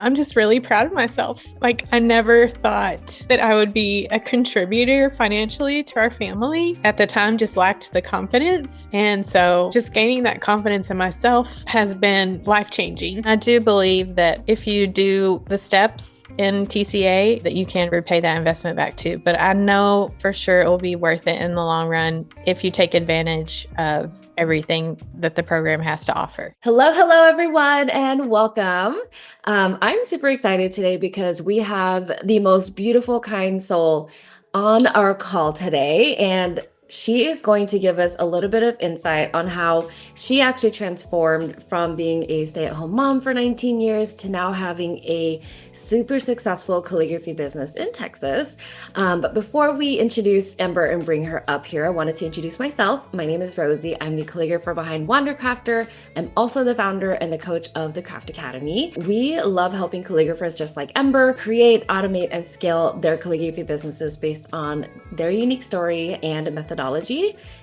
I'm just really proud of myself. Like, I never thought that I would be a contributor financially to our family. At the time, just lacked the confidence. And so just gaining that confidence in myself has been life-changing. I do believe that if you do the steps in TCA, that you can repay that investment back too. But I know for sure it will be worth it in the long run if you take advantage of everything that the program has to offer. Hello, everyone, and welcome. I'm super excited today because we have the most beautiful, kind soul on our call today, and she is going to give us a little bit of insight on how she actually transformed from being a stay-at-home mom for 19 years to now having a super successful calligraphy business in Texas. But before we introduce Ember and bring her up here, I wanted to introduce myself. My name is Rosie. I'm the calligrapher behind Wandercrafter. I'm also the founder and the coach of the Craft Academy. We love helping calligraphers just like Ember create, automate, and scale their calligraphy businesses based on their unique story and methodology.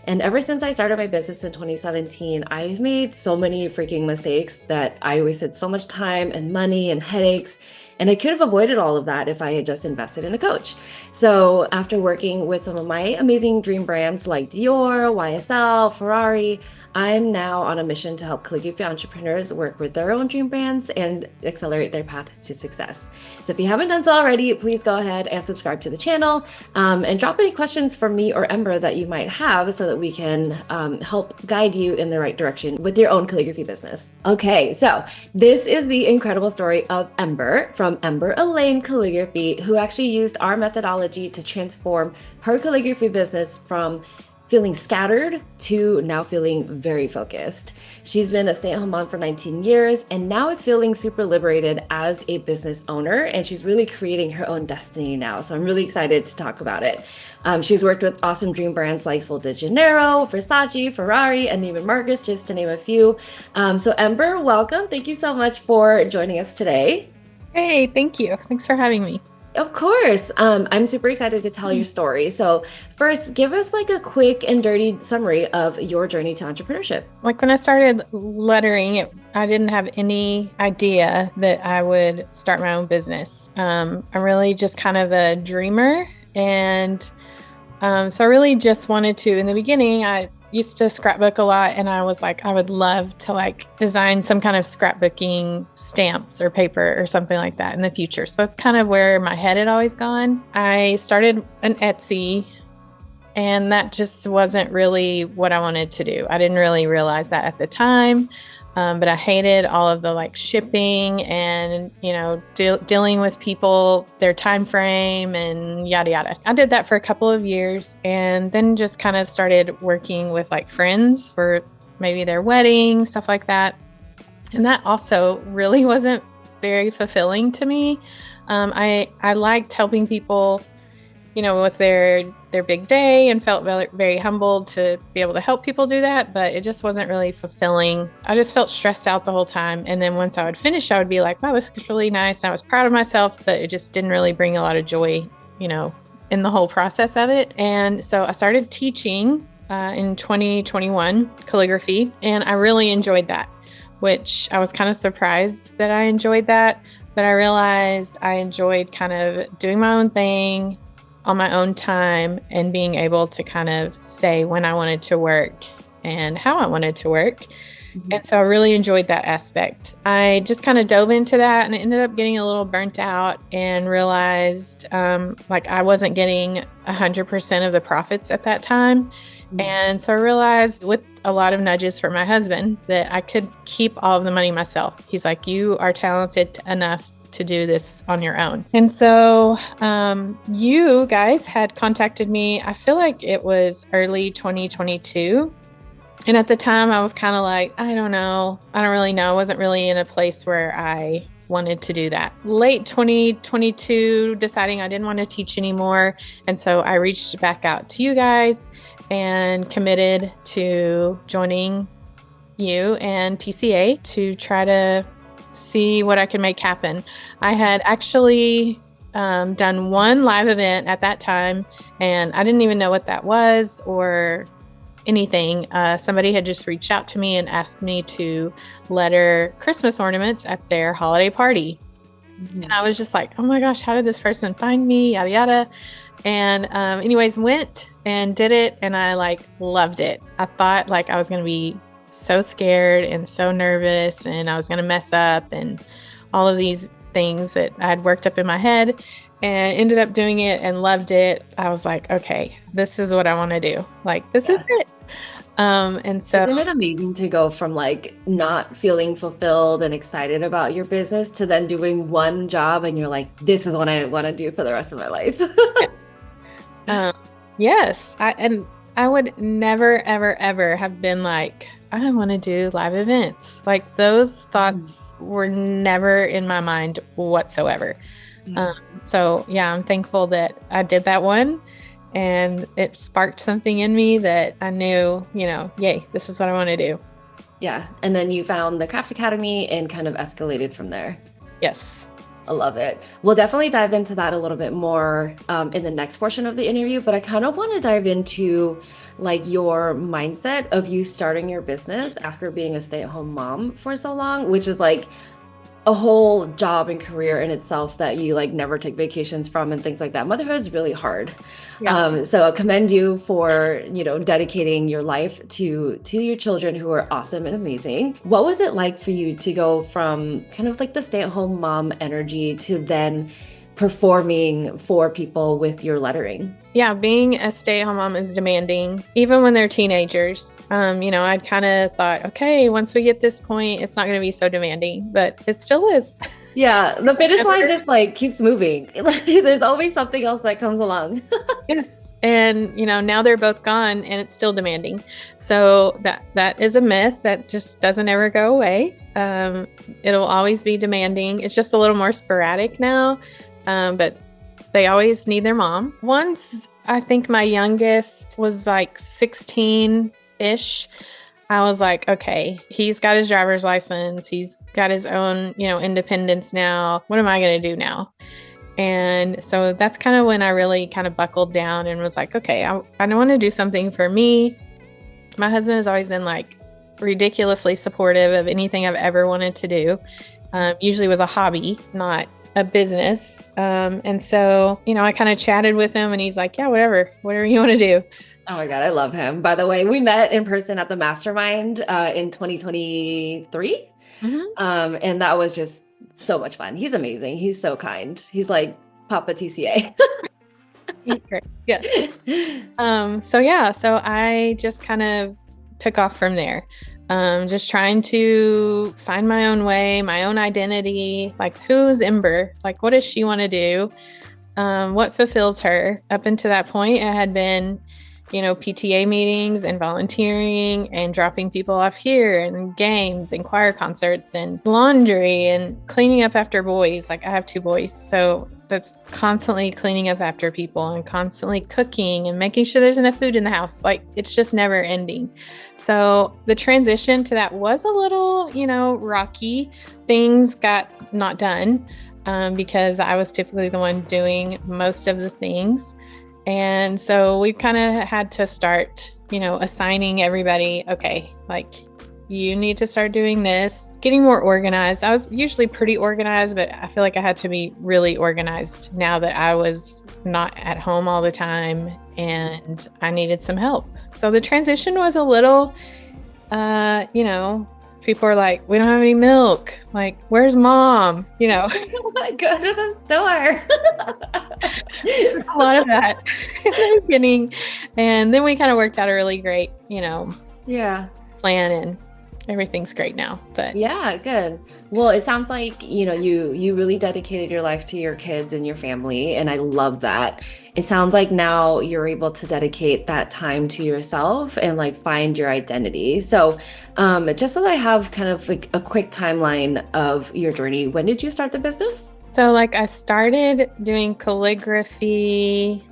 And ever since I started my business in 2017, I've made so many freaking mistakes that I wasted so much time and money and headaches. And I could have avoided all of that if I had just invested in a coach. So after working with some of my amazing dream brands like Dior, YSL, Ferrari, I'm now on a mission to help calligraphy entrepreneurs work with their own dream brands and accelerate their path to success. So if you haven't done so already, please go ahead and subscribe to the channel and drop any questions for me or Ember that you might have so that we can help guide you in the right direction with your own calligraphy business. Okay, so this is the incredible story of Ember from Ember Elaine Calligraphy, who actually used our methodology to transform her calligraphy business from feeling scattered to now feeling very focused. She's been a stay-at-home mom for 19 years and now is feeling super liberated as a business owner, and she's really creating her own destiny now. So I'm really excited to talk about it. She's worked with awesome dream brands like Sol de Janeiro, Versace, Ferrari, and Neiman Marcus, just to name a few. So Ember, welcome. Thank you so much for joining us today. Hey, thank you. Thanks for having me. Of course. I'm super excited to tell your story. So first, give us like a quick and dirty summary of your journey to entrepreneurship. Like when I started lettering, I didn't have any idea that I would start my own business. I'm really just kind of a dreamer. And so I really just wanted to, in the beginning, I used to scrapbook a lot, and I was like, I would love to like design some kind of scrapbooking stamps or paper or something like that in the future. So that's kind of where my head had always gone. I started an Etsy, and that just wasn't really what I wanted to do. I didn't really realize that at the time. But I hated all of the like shipping and, dealing with people, their time frame and yada, yada. I did that for a couple of years and then just kind of started working with like friends for maybe their wedding, stuff like that. And that also really wasn't very fulfilling to me. I liked helping people, with their big day, and felt very, very humbled to be able to help people do that, but it just wasn't really fulfilling. I just felt stressed out the whole time. And then once I would finish, I would be like, wow, this is really nice. And I was proud of myself, but it just didn't really bring a lot of joy, in the whole process of it. And so I started teaching in 2021 calligraphy, and I really enjoyed that, which I was kind of surprised that I enjoyed that, but I realized I enjoyed kind of doing my own thing on my own time and being able to kind of say when I wanted to work and how I wanted to work. Mm-hmm. And so I really enjoyed that aspect. I just kind of dove into that and ended up getting a little burnt out and realized I wasn't getting 100% of the profits at that time. Mm-hmm. And so I realized, with a lot of nudges from my husband, that I could keep all of the money myself. He's like, you are talented enough to do this on your own. And so you guys had contacted me, I feel like it was early 2022. And at the time I was kind of like, I don't know. I don't really know. I wasn't really in a place where I wanted to do that. Late 2022, deciding I didn't want to teach anymore. And so I reached back out to you guys and committed to joining you and TCA to try to see what I could make happen. I had actually done one live event at that time, and I didn't even know what that was or anything. Somebody had just reached out to me and asked me to letter Christmas ornaments at their holiday party. And I was just like, oh my gosh, how did this person find me? Yada, yada. And anyways, went and did it. And I like loved it. I thought like I was going to be so scared and so nervous and I was going to mess up and all of these things that I had worked up in my head, and ended up doing it and loved it. I was like, okay, this is what I want to do. Like, this is it. And so Isn't it amazing to go from like not feeling fulfilled and excited about your business to then doing one job and you're like, this is what I want to do for the rest of my life? yes, I would never, ever, ever have been like, I want to do live events. Like those thoughts were never in my mind whatsoever. So yeah, I'm thankful that I did that one and it sparked something in me that I knew, yay, this is what I want to do. Yeah. And then you found the Craft Academy and kind of escalated from there. Yes. I love it. We'll definitely dive into that a little bit more in the next portion of the interview, but I kind of want to dive into like your mindset of you starting your business after being a stay-at-home mom for so long, which is like a whole job and career in itself that you like never take vacations from and things like that. Motherhood is really hard. Yeah. So I commend you for, dedicating your life to your children who are awesome and amazing. What was it like for you to go from kind of like the stay-at-home mom energy to then performing for people with your lettering? Yeah, being a stay-at-home mom is demanding, even when they're teenagers. I'd kind of thought, okay, once we get this point, it's not going to be so demanding, but it still is. Yeah, the finish line just like keeps moving. Like, there's always something else that comes along. Yes. And, now they're both gone and it's still demanding. So that is a myth that just doesn't ever go away. It'll always be demanding. It's just a little more sporadic now. But they always need their mom. Once I think my youngest was like 16-ish, I was like, okay, he's got his driver's license. He's got his own, independence now. What am I going to do now? And so that's kind of when I really kind of buckled down and was like, okay, I want to do something for me. My husband has always been like ridiculously supportive of anything I've ever wanted to do. Usually was a hobby, not a business. And so, I kind of chatted with him and he's like, yeah, whatever you want to do. Oh my God, I love him. By the way, we met in person at the mastermind in 2023. And that was just so much fun. He's amazing. He's so kind. He's like Papa TCA. He's great. Yes. So I just kind of took off from there. Just trying to find my own way, my own identity. Like, who's Ember? Like, what does she want to do? What fulfills her? Up until that point, it had been, PTA meetings and volunteering and dropping people off here and games and choir concerts and laundry and cleaning up after boys. Like, I have 2 boys, so that's constantly cleaning up after people and constantly cooking and making sure there's enough food in the house. Like, it's just never ending. So the transition to that was a little, rocky. Things got not done because I was typically the one doing most of the things. And so we kind of had to start, assigning everybody, okay, like, you need to start doing this, getting more organized. I was usually pretty organized, but I feel like I had to be really organized now that I was not at home all the time and I needed some help. So the transition was a little, people are like, we don't have any milk. Like, where's mom? Oh my God, to the store. A lot of that in the beginning. And then we kind of worked out a really great, plan, and everything's great now. But yeah, good. Well, it sounds like, you really dedicated your life to your kids and your family, and I love that. It sounds like now you're able to dedicate that time to yourself and like find your identity. So, just so that I have kind of like a quick timeline of your journey, when did you start the business? So like I started doing calligraphy,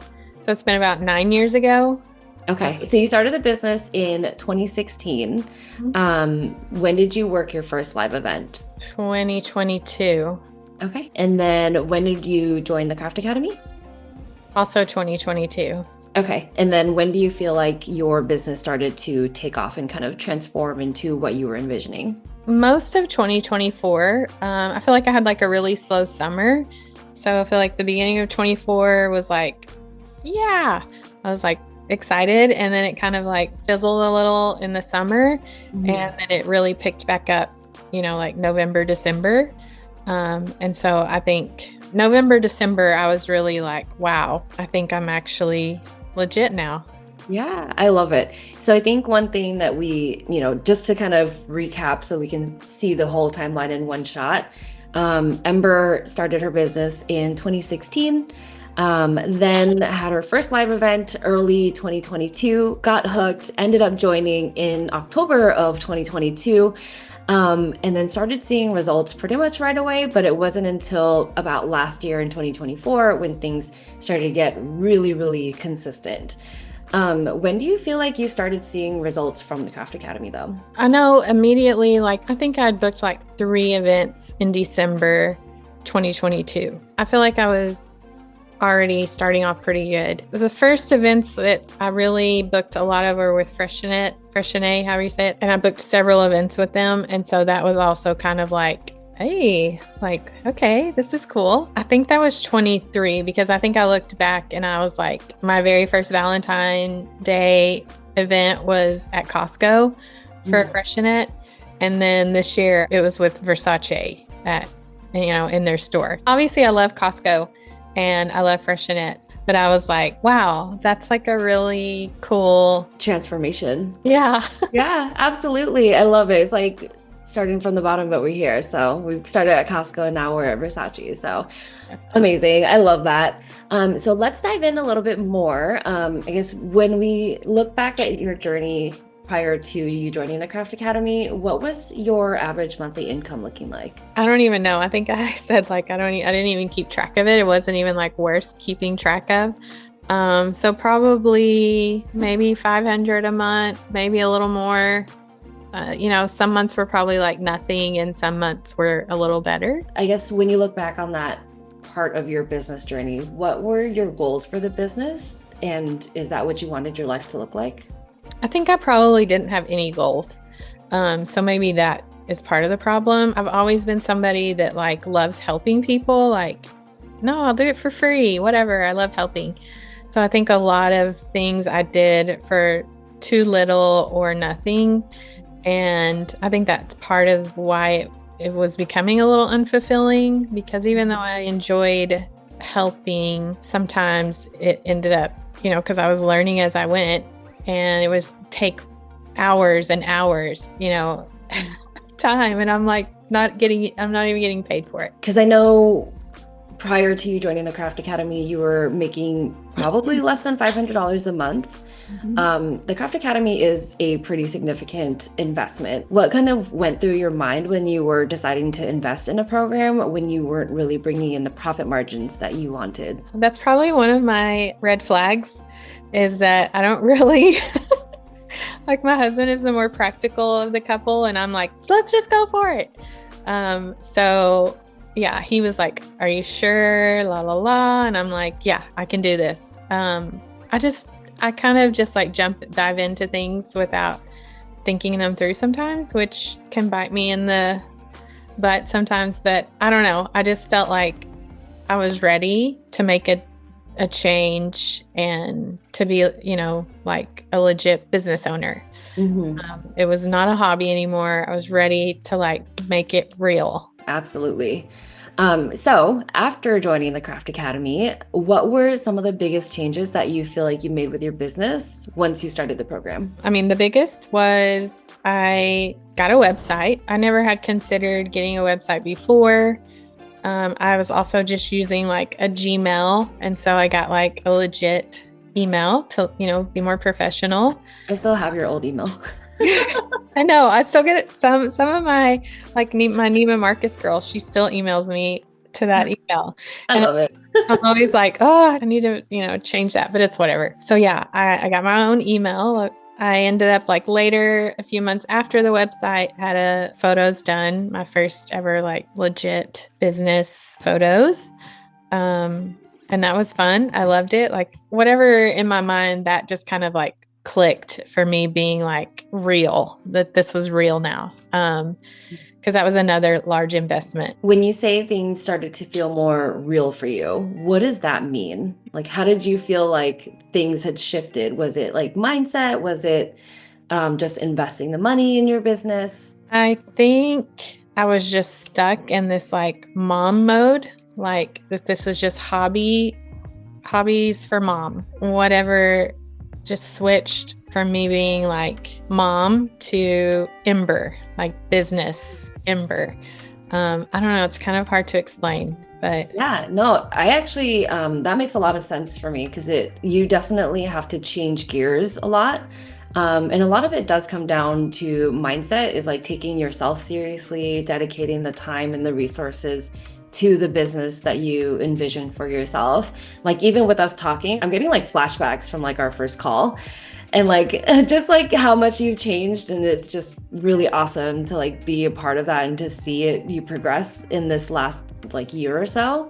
so it's been about 9 years ago. Okay, so you started the business in 2016. When did you work your first live event? 2022. Okay, and then when did you join the Craft Academy? Also 2022. Okay, and then when do you feel like your business started to take off and kind of transform into what you were envisioning? most of 2024, I feel like I had like a really slow summer. So I feel like the beginning of 24 was like, yeah, I was like excited. And then it kind of like fizzled a little in the summer. Mhm. And then it really picked back up, like November, December. And so I think November, December, I was really like, wow, I think I'm actually legit now. Yeah, I love it. So I think one thing that just to kind of recap so we can see the whole timeline in one shot, Ember started her business in 2016, then had her first live event early 2022, got hooked, ended up joining in October of 2022, and then started seeing results pretty much right away. But it wasn't until about last year in 2024 when things started to get really, really consistent. When do you feel like you started seeing results from the Craft Academy though? I know immediately, like, I think I'd booked like 3 events in December 2022. I feel like I was already starting off pretty good. The first events that I really booked a lot of were with Freshenet, however you say it. And I booked several events with them. And so that was also kind of like, hey, like, okay, this is cool. I think that was 23 because I think I looked back and I was like, my very first Valentine Day event was at Costco for Freshenet. And then this year it was with Versace in their store. Obviously, I love Costco and I love Freshenet, but I was like, wow, that's like a really cool Transformation. Yeah. Yeah, absolutely. I love it. It's like starting from the bottom, but we're here. So we started at Costco and now we're at Versace. So Yes. amazing. I love that. So let's dive in a little bit more. I guess when we look back at your journey prior to you joining the Craft Academy, what was your average monthly income looking like? I don't even know. I think I said like I didn't even keep track of it. It wasn't even like worth keeping track of. So probably maybe 500 a month, maybe a little more. Some months were probably like nothing and some months were a little better. I guess when you look back on that part of your business journey, what were your goals for the business? And is that what you wanted your life to look like? I think I probably didn't have any goals. So maybe that is part of the problem. I've always been somebody that like loves helping people. Like, no, I'll do it for free, whatever. I love helping. So I think a lot of things I did for too little or nothing. And I think that's part of why it was becoming a little unfulfilling because even though I enjoyed helping, sometimes it ended up, because I was learning as I went and it was take hours and hours, time. And I'm like, I'm not even getting paid for it. Because I know prior to you joining the Craft Academy, you were making probably less than $500 a month. The Craft Academy is a pretty significant investment. What kind of went through your mind when you were deciding to invest in a program when you weren't really bringing in the profit margins that you wanted? That's probably one of my red flags is that I don't really like my husband is the more practical of the couple and I'm like, let's just go for it. So yeah, he was like, are you sure? La la la. And I'm like, yeah, I can do this. I kind of just like dive into things without thinking them through sometimes, which can bite me in the butt sometimes. But I don't know. I just felt like I was ready to make a change and to be, like a legit business owner. It was not a hobby anymore. I was ready to like make it real. Absolutely. So after joining the Craft Academy, what were some of the biggest changes that you feel like you made with your business once you started the program? I mean, the biggest was I got a website. I never had considered getting a website before. I was also just using like a Gmail. And so I got like a legit email to, be more professional. I still have your old email. I know. I still get it. Some of my like my Neiman Marcus girl, she still emails me to that email. I love it. I'm always like, oh, I need to, change that, but it's whatever. So yeah, I got my own email. I ended up like later, a few months after the website, had a photos done, my first ever like legit business photos. And that was fun. I loved it. Like whatever in my mind, that just kind of like clicked for me, being like real, that this was real now. Because that was another large investment. When you say things started to feel more real for you, what does that mean? Like, how did you feel like things had shifted? Was it like mindset? Was it just investing the money in your business? I think I was just stuck in this like mom mode, like that this was just hobbies for mom, whatever, just switched from me being like mom to Ember, like business Ember. I don't know. It's kind of hard to explain, but Yeah, no, I actually that makes a lot of sense for me because you definitely have to change gears a lot. And a lot of it does come down to mindset, is like taking yourself seriously, dedicating the time and the resources to the business that you envision for yourself. Like even with us talking, I'm getting like flashbacks from like our first call and like just like how much you've changed, and it's just really awesome to like be a part of that and to see you progress in this last like year or so.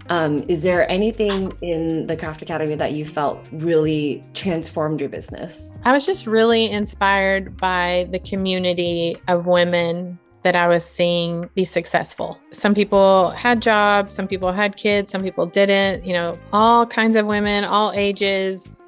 Is there anything in the Craft Academy that you felt really transformed your business? I was just really inspired by the community of women that I was seeing be successful. Some people had jobs, some people had kids, some people didn't, all kinds of women, all ages.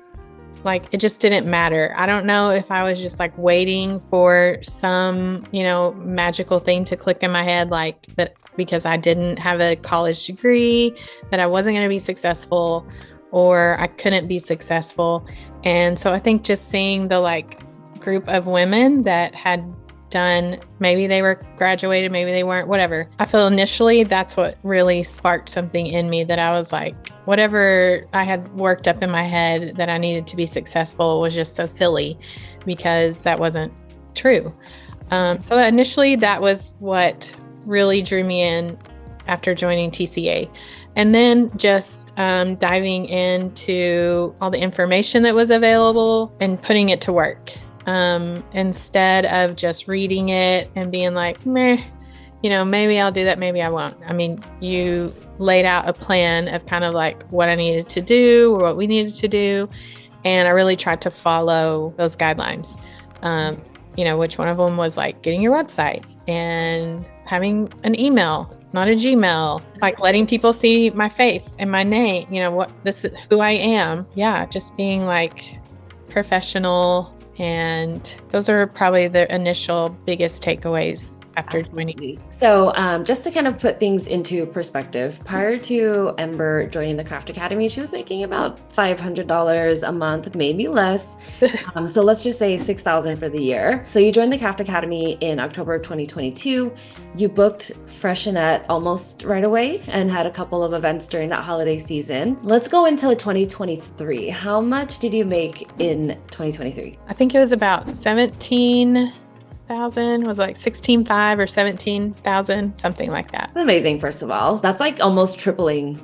Like it just didn't matter. I don't know if I was just like waiting for some, magical thing to click in my head, like that because I didn't have a college degree, that I wasn't going to be successful or I couldn't be successful. And so I think just seeing the like group of women that had done, maybe they were graduated, maybe they weren't, whatever. I feel initially that's what really sparked something in me, that I was like, whatever I had worked up in my head that I needed to be successful was just so silly, because that wasn't true. So initially that was what really drew me in after joining TCA. And then just diving into all the information that was available and putting it to work. Instead of just reading it and being like, meh, maybe I'll do that, maybe I won't. I mean, you laid out a plan of kind of like what I needed to do or what we needed to do. And I really tried to follow those guidelines. Which one of them was like getting your website and having an email, not a Gmail, like letting people see my face and my name, this is who I am. Yeah. Just being like professional. And those are probably the initial biggest takeaways after joining. So just to kind of put things into perspective, prior to Ember joining the Craft Academy, she was making about $500 a month, maybe less. So let's just say $6,000 for the year. So you joined the Craft Academy in October of 2022. You booked Freshenette almost right away and had a couple of events during that holiday season. Let's go into 2023. How much did you make in 2023? I think it was about 17,000, was like 16,500 or 17,000, something like that. That's amazing, first of all. That's like almost tripling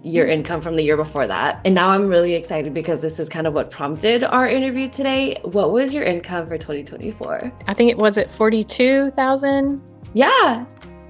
your income from the year before that. And now I'm really excited because this is kind of what prompted our interview today. What was your income for 2024? I think it was at 42,000. Yeah.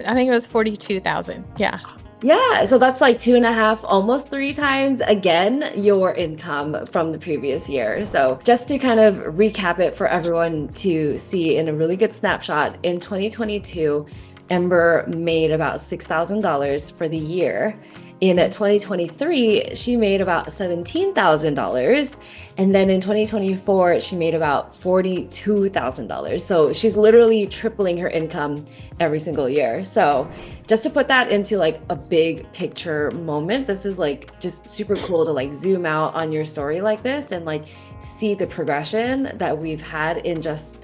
I think it was 42,000. Yeah. Yeah, so that's like 2.5, almost 3 times again your income from the previous year. So just to kind of recap it for everyone to see in a really good snapshot, in 2022, Ember made about $6,000 for the year. In 2023, she made about $17,000. And then in 2024, she made about $42,000. So she's literally tripling her income every single year. So just to put that into like a big picture moment, this is like just super cool to like zoom out on your story like this and like see the progression that we've had in just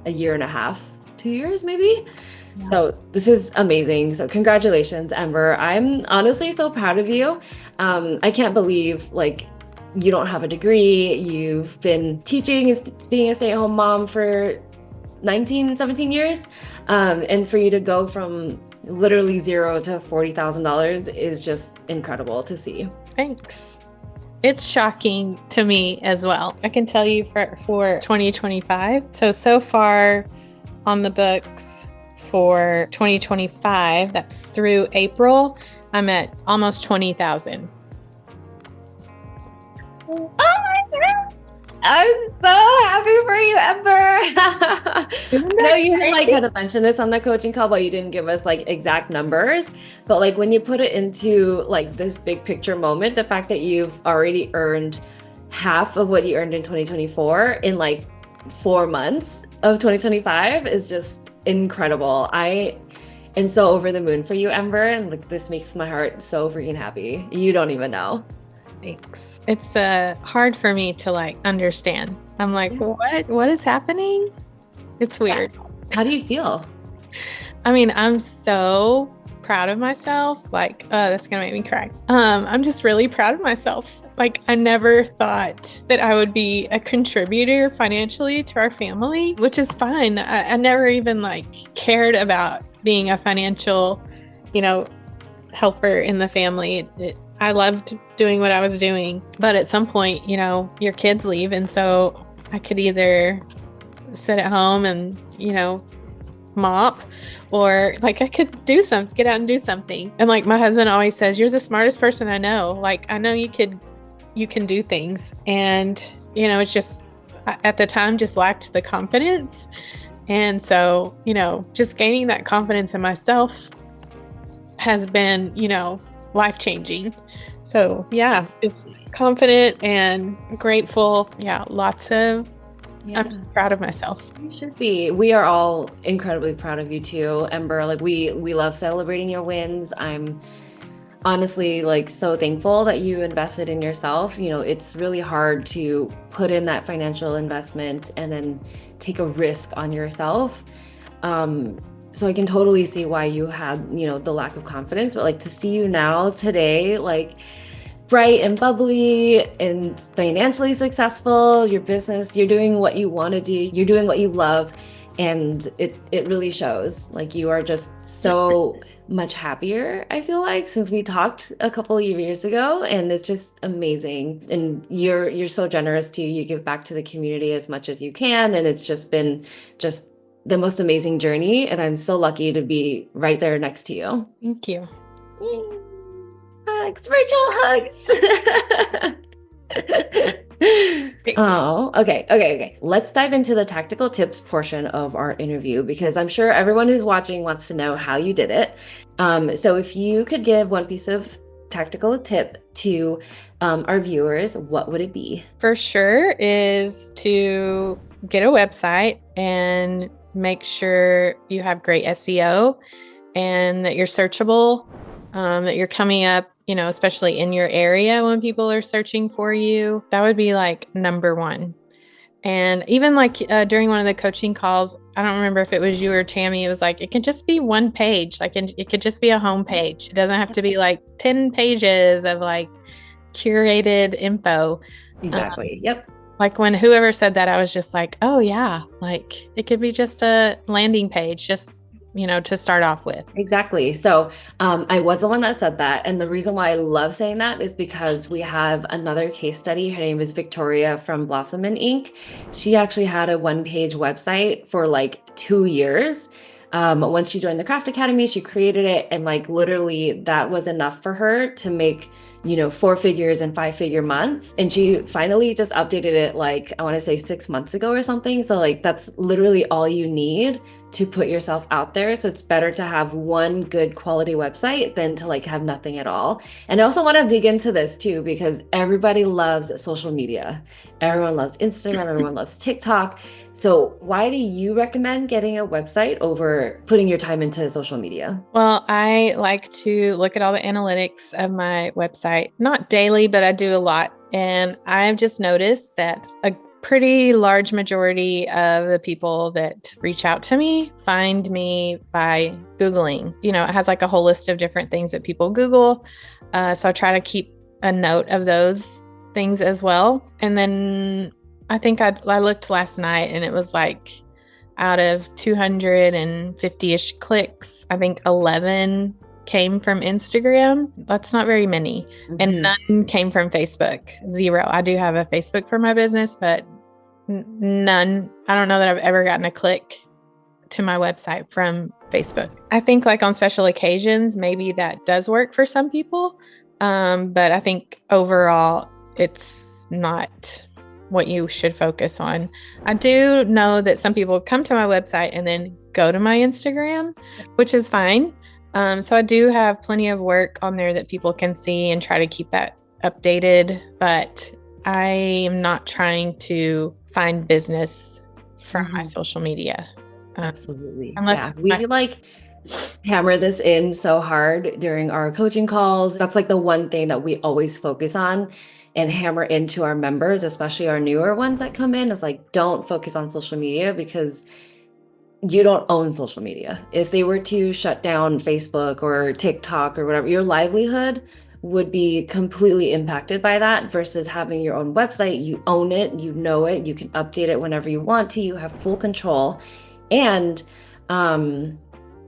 a year and a half, 2 years maybe. So this is amazing. So congratulations, Ember. I'm honestly so proud of you. I can't believe like you don't have a degree. You've been teaching, being a stay-at-home mom for 17 years. And for you to go from literally zero to $40,000 is just incredible to see. Thanks. It's shocking to me as well. I can tell you for 2025. So far on the books, for 2025, that's through April, I'm at almost 20,000. Oh my God. I'm so happy for you, Ember. Isn't I know that you had like great? kind of mentioned this on the coaching call, but you didn't give us like exact numbers. But like when you put it into like this big picture moment, the fact that you've already earned half of what you earned in 2024 in like 4 months of 2025 is just incredible. I am so over the moon for you, Ember, and like this makes my heart so freaking happy. You don't even know. Thanks. It's hard for me to like understand. I'm like, Yeah. what is happening? It's weird. How do you feel? I mean, I'm so proud of myself. Like, that's gonna make me cry. I'm just really proud of myself. Like, I never thought that I would be a contributor financially to our family, which is fine. I never even like cared about being a financial, you know, helper in the family. I loved doing what I was doing, but at some point, your kids leave, and so I could either sit at home and, mop, or like I could get out and do something. And like my husband always says, you're the smartest person I know. Like I know you can do things. And, it's just at the time just lacked the confidence. And so, just gaining that confidence in myself has been, life changing. So yeah, it's confident and grateful. Yeah, Yeah. I'm just proud of myself. You should be. We are all incredibly proud of you too, Ember. Like we love celebrating your wins. I'm honestly like so thankful that you invested in yourself. It's really hard to put in that financial investment and then take a risk on yourself. So I can totally see why you had, the lack of confidence, but like to see you now today, like bright and bubbly and financially successful, your business, you're doing what you want to do, you're doing what you love, and it really shows. Like you are just so much happier, I feel like, since we talked a couple of years ago, and it's just amazing. And you're so generous too. You give back to the community as much as you can, and it's just been just the most amazing journey, and I'm so lucky to be right there next to you. Thank you. Yay. Hugs, Rachel, hugs. Oh, okay. Let's dive into the tactical tips portion of our interview because I'm sure everyone who's watching wants to know how you did it. So if you could give one piece of tactical tip to our viewers, what would it be? For sure is to get a website and make sure you have great SEO and that you're searchable, that you're coming up, especially in your area when people are searching for you. That would be like number one. And even like during one of the coaching calls, I don't remember if it was you or Tammy, it was like, it could just be one page. Like it could just be a home page. It doesn't have to be like 10 pages of like curated info. Exactly. Yep. Like when whoever said that, I was just like, oh yeah, like it could be just a landing page, just, to start off with. Exactly. So I was the one that said that. And the reason why I love saying that is because we have another case study. Her name is Victoria from Blossom and Ink. She actually had a one-page website for like 2 years. Once she joined the Craft Academy, she created it. And like literally that was enough for her to make 4 figures and 5-figure months. And she finally just updated it like, I want to say 6 months ago or something. So like, that's literally all you need to put yourself out there. So it's better to have one good quality website than to like have nothing at all. And I also want to dig into this too, because everybody loves social media. Everyone loves Instagram, everyone loves TikTok. So why do you recommend getting a website over putting your time into social media? Well, I like to look at all the analytics of my website, not daily, but I do a lot. And I've just noticed that a pretty large majority of the people that reach out to me find me by Googling. It has like a whole list of different things that people Google. So I try to keep a note of those things as well. And then I think I looked last night and it was like out of 250-ish clicks, I think 11 came from Instagram. That's not very many. And none came from Facebook. 0. I do have a Facebook for my business, but none. I don't know that I've ever gotten a click to my website from Facebook. I think like on special occasions, maybe that does work for some people. But I think overall it's not what you should focus on. I do know that some people come to my website and then go to my Instagram, which is fine. So I do have plenty of work on there that people can see and try to keep that updated, but I am not trying to find business from my social media. Absolutely. Unless Yeah. We like hammer this in so hard during our coaching calls. That's like the one thing that we always focus on and hammer into our members, especially our newer ones that come in, is like, don't focus on social media because you don't own social media. If they were to shut down Facebook or TikTok or whatever, your livelihood would be completely impacted by that versus having your own website. You own it, you know it, you can update it whenever you want to, you have full control. And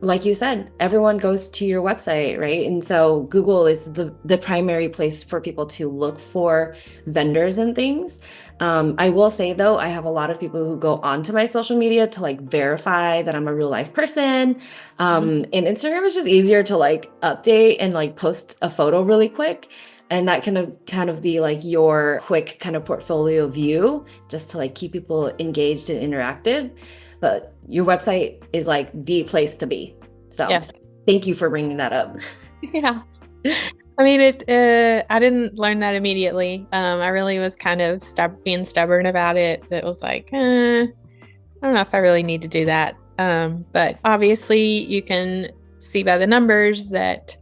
like you said, everyone goes to your website, right? And so Google is the primary place for people to look for vendors and things. I will say though, I have a lot of people who go onto my social media to like verify that I'm a real life person. And Instagram is just easier to like update and like post a photo really quick. And that can kind of be like your quick kind of portfolio view just to like keep people engaged and interactive. But your website is like the place to be. So yes. Thank you for bringing that up. Yeah. I mean, I didn't learn that immediately. I really was kind of being stubborn about it. That was like, I don't know if I really need to do that. But obviously you can see by the numbers that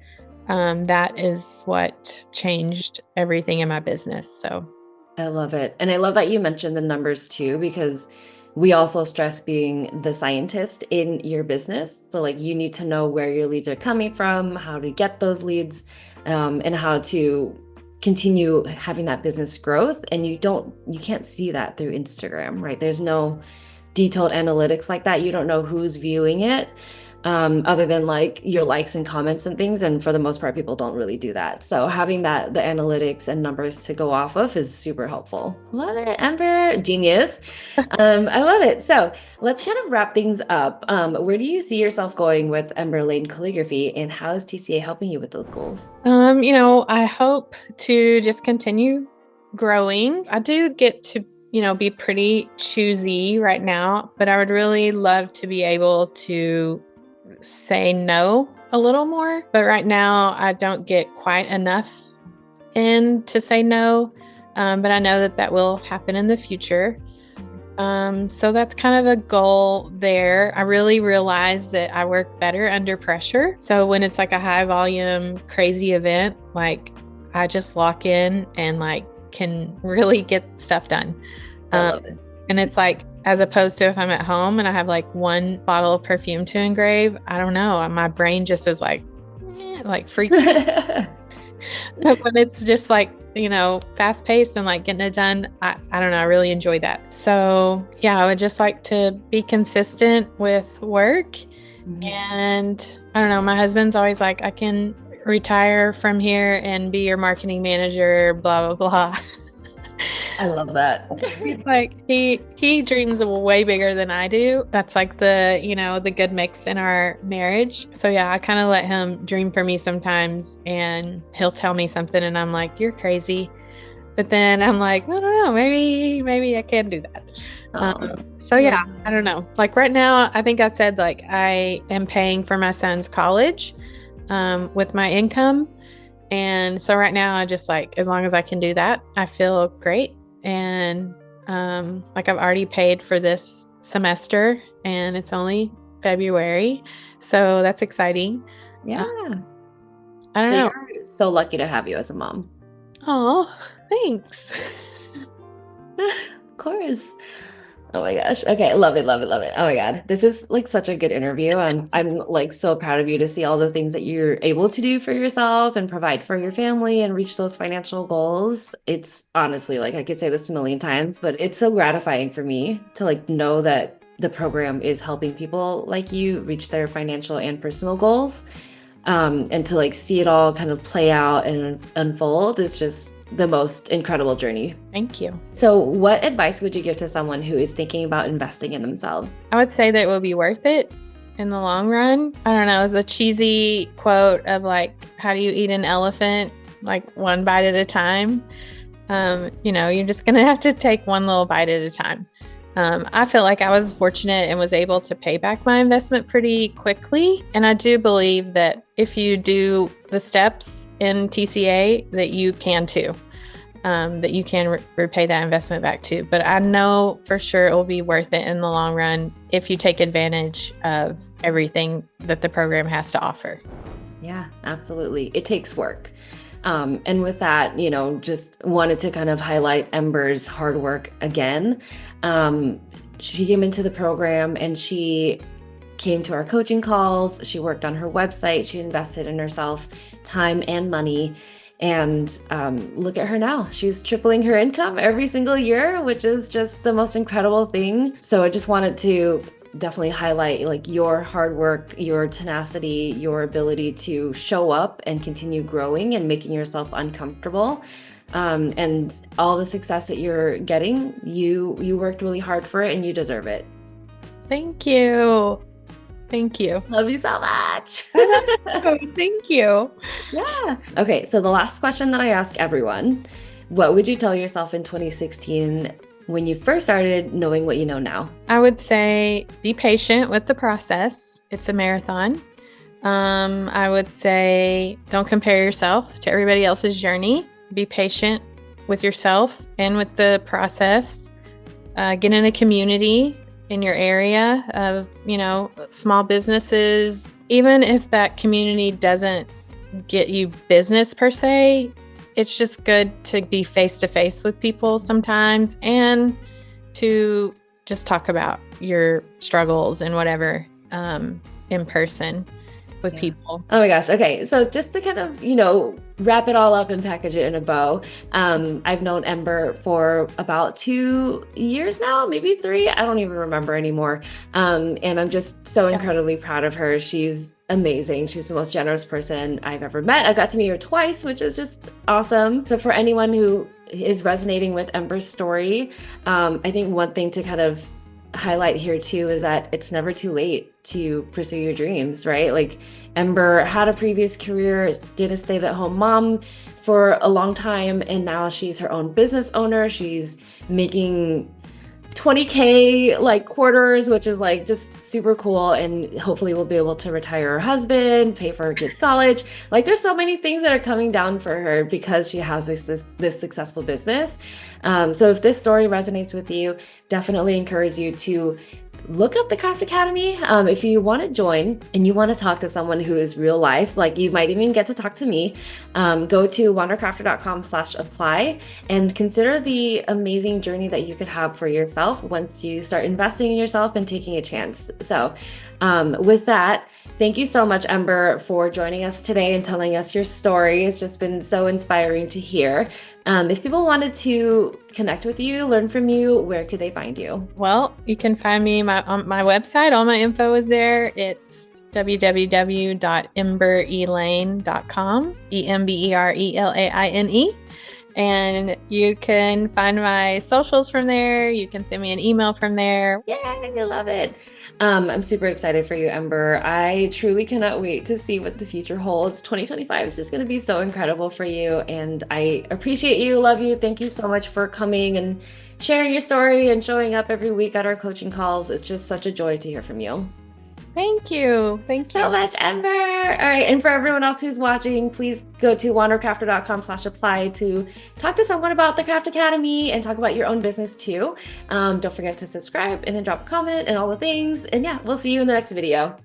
that is what changed everything in my business. So I love it. And I love that you mentioned the numbers too, because we also stress being the scientist in your business. So like you need to know where your leads are coming from, how to get those leads, and how to continue having that business growth. And you can't see that through Instagram, right? There's no detailed analytics like that. You don't know who's viewing it. Other than like your likes and comments and things. And for the most part, people don't really do that. So having the analytics and numbers to go off of is super helpful. Love it, Ember, genius. I love it. So let's kind of wrap things up. Where do you see yourself going with Ember Elaine Calligraphy, and how is TCA helping you with those goals? I hope to just continue growing. I do get to be pretty choosy right now, but I would really love to be able to say no a little more. But right now I don't get quite enough in to say no. But I know that will happen in the future. So that's kind of a goal there. I really realize that I work better under pressure. So when it's like a high volume, crazy event, like I just lock in and like can really get stuff done. I love it. And it's like, as opposed to if I'm at home and I have like one bottle of perfume to engrave, I don't know. My brain just is like freaking. But when it's just like, fast paced and like getting it done, I don't know. I really enjoy that. So yeah, I would just like to be consistent with work. And I don't know. My husband's always like, I can retire from here and be your marketing manager, blah, blah, blah. I love that. He's like, he dreams way bigger than I do. That's like the good mix in our marriage. So yeah, I kind of let him dream for me sometimes, and he'll tell me something and I'm like, you're crazy. But then I'm like, I don't know, maybe I can do that. So yeah, I don't know. Like right now, I think I said like I am paying for my son's college with my income. And so right now I just like, as long as I can do that, I feel great. And like I've already paid for this semester and it's only February. So that's exciting. Yeah. I don't know. You're so lucky to have you as a mom. Oh, thanks. Of course. Oh my gosh. Okay. Love it. Love it. Love it. Oh my God. This is like such a good interview. I'm like so proud of you to see all the things that you're able to do for yourself and provide for your family and reach those financial goals. It's honestly like, I could say this a million times, but it's so gratifying for me to like know that the program is helping people like you reach their financial and personal goals. And to like see it all kind of play out and unfold is just the most incredible journey. Thank you. So what advice would you give to someone who is thinking about investing in themselves? I would say that it will be worth it in the long run. I don't know, it's the cheesy quote of like, how do you eat an elephant? Like one bite at a time. You're just going to have to take one little bite at a time. I feel like I was fortunate and was able to pay back my investment pretty quickly. And I do believe that if you do the steps in TCA, that you can too, that you can repay that investment back too. But I know for sure it will be worth it in the long run if you take advantage of everything that the program has to offer. Yeah, absolutely. It takes work. And with that, just wanted to kind of highlight Ember's hard work again. She came into the program and she came to our coaching calls. She worked on her website. She invested in herself, time and money. And look at her now. She's tripling her income every single year, which is just the most incredible thing. So I just wanted to definitely highlight like your hard work, your tenacity, your ability to show up and continue growing and making yourself uncomfortable. And all the success that you're getting, you worked really hard for it and you deserve it. Thank you. Thank you. Love you so much. Thank you. Yeah. Okay, so the last question that I ask everyone, what would you tell yourself in 2016 when you first started knowing what you know now? I would say be patient with the process. It's a marathon. I would say don't compare yourself to everybody else's journey. Be patient with yourself and with the process. Get in a community in your area of, small businesses. Even if that community doesn't get you business per se, it's just good to be face to face with people sometimes and to just talk about your struggles and whatever in person with people. Oh my gosh. Okay. So just to kind of, wrap it all up and package it in a bow. I've known Ember for about 2 years now, maybe 3. I don't even remember anymore. And I'm just so incredibly proud of her. She's amazing. She's the most generous person I've ever met. I got to meet her twice, which is just awesome. So for anyone who is resonating with Ember's story, I think one thing to kind of highlight here too is that it's never too late to pursue your dreams, right? Like Ember had a previous career, did a stay-at-home mom for a long time, and now she's her own business owner. She's making 20K like quarters, which is like just super cool, and hopefully we'll be able to retire her husband, pay for her kids' college. Like there's so many things that are coming down for her because she has this successful business. So if this story resonates with you, definitely encourage you to look up the Craft Academy. If you want to join and you want to talk to someone who is real life, like you might even get to talk to me, go to wandercrafter.com/apply and consider the amazing journey that you could have for yourself once you start investing in yourself and taking a chance. So with that, thank you so much, Ember, for joining us today and telling us your story. It's just been so inspiring to hear. If people wanted to connect with you, learn from you, where could they find you? Well, you can find me on my website. All my info is there. It's www.emberelaine.com, EMBERELAINE. And you can find my socials from there. You can send me an email from there. Yay, I love it. I'm super excited for you, Ember. I truly cannot wait to see what the future holds. 2025 is just going to be so incredible for you. And I appreciate you, love you. Thank you so much for coming and sharing your story and showing up every week at our coaching calls. It's just such a joy to hear from you. Thank you. Thank you so much, Ember. All right. And for everyone else who's watching, please go to wandercrafter.com/apply to talk to someone about the Craft Academy and talk about your own business too. Don't forget to subscribe and then drop a comment and all the things. And yeah, we'll see you in the next video.